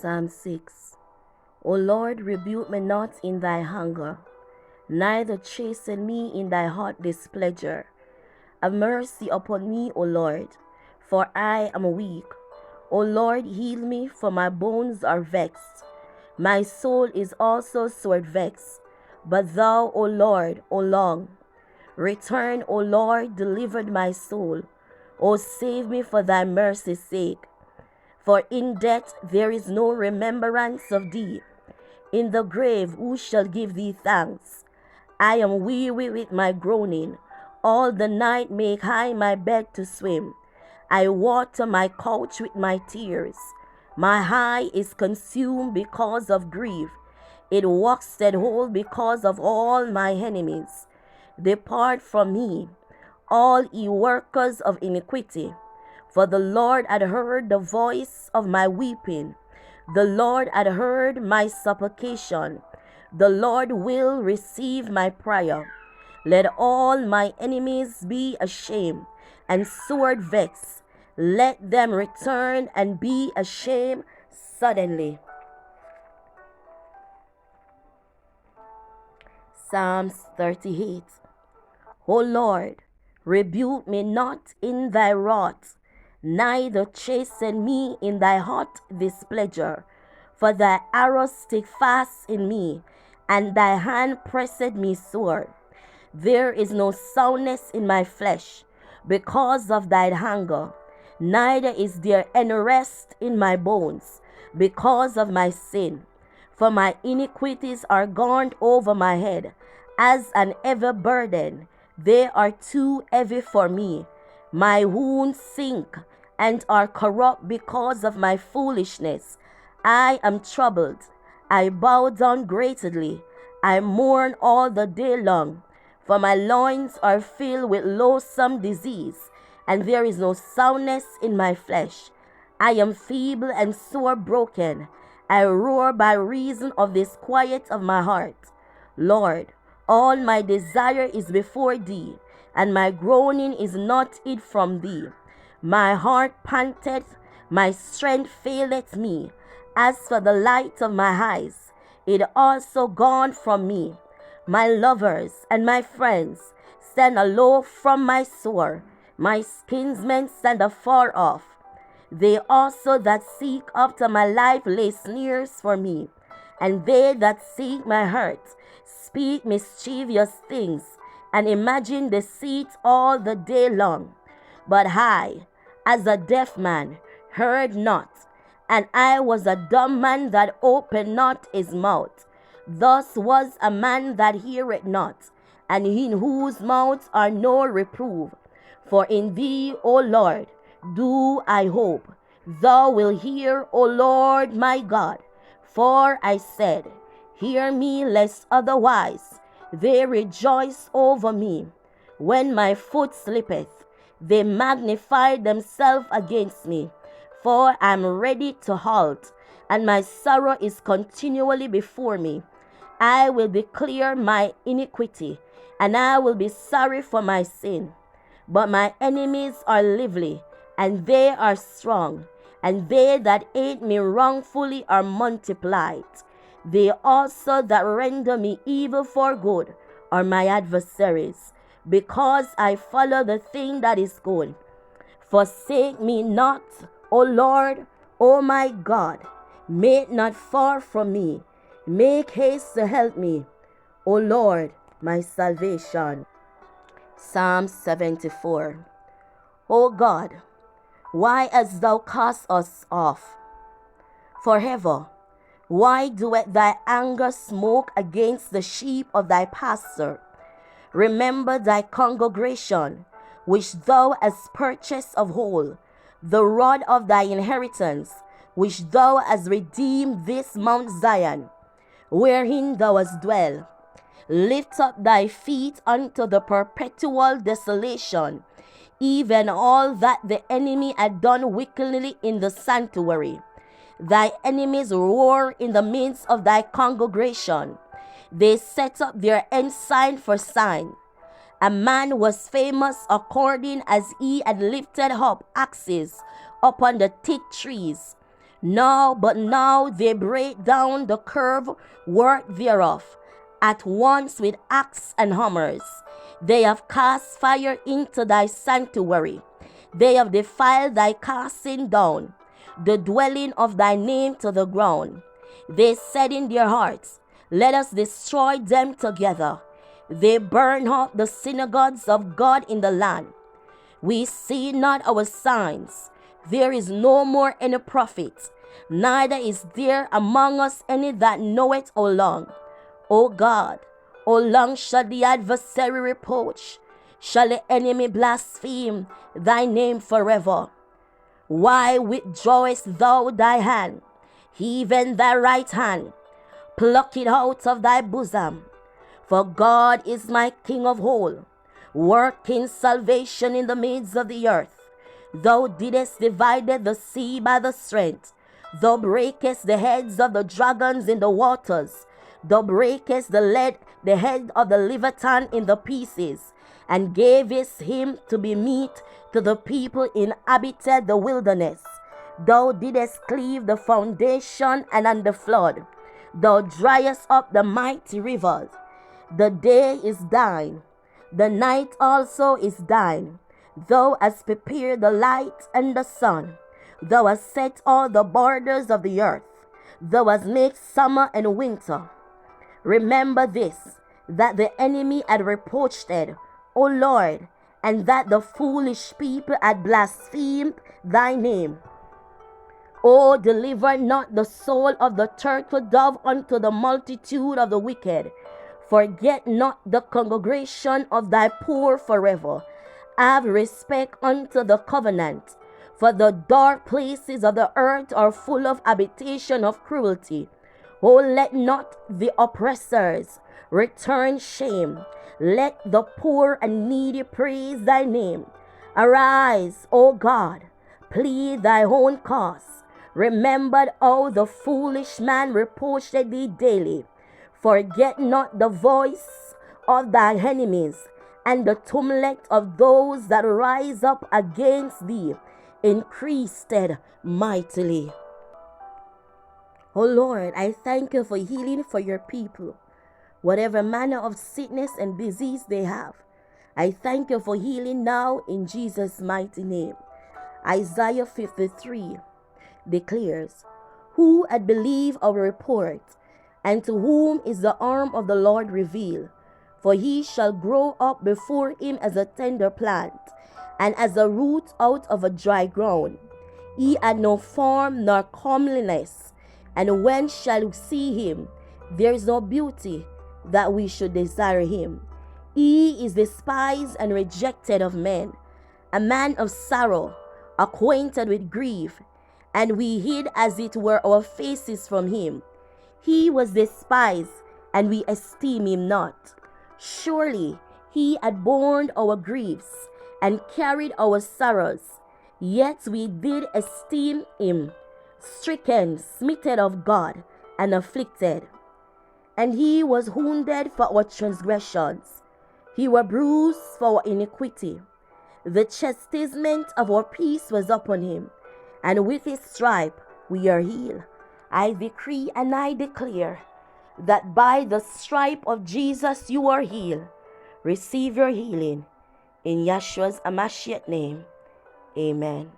Psalm 6. O Lord, rebuke me not in thy anger, neither chasten me in thy hot displeasure. Have mercy upon me, O Lord, for I am weak. O Lord, heal me, for my bones are vexed. My soul is also sore vexed. But thou, O Lord, O long. Return, O Lord, delivered my soul. O save me for thy mercy's sake. For in death there is no remembrance of thee. In the grave who shall give thee thanks? I am weary with my groaning. All the night make I my bed to swim. I water my couch with my tears. My eye is consumed because of grief. It waxed whole because of all my enemies. Depart from me, all ye workers of iniquity. For the Lord had heard the voice of my weeping. The Lord had heard my supplication. The Lord will receive my prayer. Let all my enemies be ashamed and sore vexed. Let them return and be ashamed suddenly. Psalms 38. O Lord, rebuke me not in thy wrath, neither chasten me in thy hot displeasure. For thy arrows stick fast in me, and thy hand presseth me sore. There is no soundness in my flesh, because of thy anger, neither is there any rest in my bones, because of my sin. For my iniquities are gone over my head, as an heavy burden. They are too heavy for me. My wounds sink and are corrupt because of my foolishness. I am troubled. I bow down greatly. I mourn all the day long. For my loins are filled with loathsome disease, and there is no soundness in my flesh. I am feeble and sore broken. I roar by reason of the disquiet of my heart. Lord, all my desire is before thee, and my groaning is not hid from thee. My heart panteth, my strength faileth me. As for the light of my eyes, it also gone from me. My lovers and my friends stand aloof from my sore. My kinsmen stand afar off. They also that seek after my life lay snares for me, and they that seek my hurt speak mischievous things, and imagine deceit all the day long. But I, as a deaf man, heard not, and I was a dumb man that opened not his mouth. Thus was a man that heareth not, and in whose mouth are no reproof. For in thee, O Lord, do I hope. Thou wilt hear, O Lord my God. For I said, hear me, lest otherwise they rejoice over me. When my foot slippeth, they magnify themselves against me. For I am ready to halt, and my sorrow is continually before me. I will declare my iniquity, and I will be sorry for my sin. But my enemies are lively, and they are strong, and they that hate me wrongfully are multiplied. They also that render me evil for good are my adversaries, because I follow the thing that is good. Forsake me not, O Lord, O my God. Make not far from me. Make haste to help me, O Lord, my salvation. Psalm 74. O God, why hast thou cast us off forever? Why doeth thy anger smoke against the sheep of thy pasture? Remember thy congregation, which thou hast purchased of whole, the rod of thy inheritance, which thou hast redeemed, this Mount Zion, wherein thou hast dwelt. Lift up thy feet unto the perpetual desolation, even all that the enemy had done wickedly in the sanctuary. Thy enemies roar in the midst of thy congregation. They set up their ensign for sign. A man was famous according as he had lifted up axes upon the thick trees. Now they break down the curved work thereof, at once with axe and hammers. They have cast fire into thy sanctuary. They have defiled thy casting down, the dwelling of thy name to the ground. They said in their hearts, let us destroy them together. They burn up the synagogues of God in the land. We see not our signs. There is no more any prophet, neither is there among us any that knoweth O long. O God, O long shall the adversary reproach, shall the enemy blaspheme thy name forever. Why withdrawest thou thy hand, even thy right hand? Pluck it out of thy bosom. For God is my King of all, working salvation in the midst of the earth. Thou didst divide the sea by the strength. Thou breakest the heads of the dragons in the waters. Thou breakest the head of the Leviathan in the pieces, and gavest him to be meat to the people inhabited the wilderness. Thou didst cleave the foundation and on the flood. Thou driest up the mighty rivers. The day is thine, the night also is thine. Thou hast prepared the light and the sun. Thou hast set all the borders of the earth. Thou hast made summer and winter. Remember this, that the enemy had reproached it, O Lord, and that the foolish people had blasphemed thy name. O deliver not the soul of the turtle dove unto the multitude of the wicked. Forget not the congregation of thy poor forever. Have respect unto the covenant. For the dark places of the earth are full of habitation of cruelty. O let not the oppressors return shame. Let the poor and needy praise thy name. Arise, O God, plead thy own cause. Remember how the foolish man reproached thee daily. Forget not the voice of thy enemies, and the tumult of those that rise up against thee increased mightily. O Lord, I thank you for healing for your people, whatever manner of sickness and disease they have. I thank you for healing now in Jesus' mighty name. Isaiah 53 declares, who had believed our report, and to whom is the arm of the Lord revealed? For he shall grow up before him as a tender plant, and as a root out of a dry ground. He had no form nor comeliness, and when shall we see him? There is no beauty that we should desire him. He is despised and rejected of men, a man of sorrow, acquainted with grief, and we hid as it were our faces from him. He was despised, and we esteem him not. Surely he had borne our griefs, and carried our sorrows. Yet we did esteem him stricken, smitten of God, and afflicted. And he was wounded for our transgressions. He was bruised for our iniquity. The chastisement of our peace was upon him, and with his stripe we are healed. I decree and I declare that by the stripe of Jesus you are healed. Receive your healing. In Yeshua's Amashiach name, amen.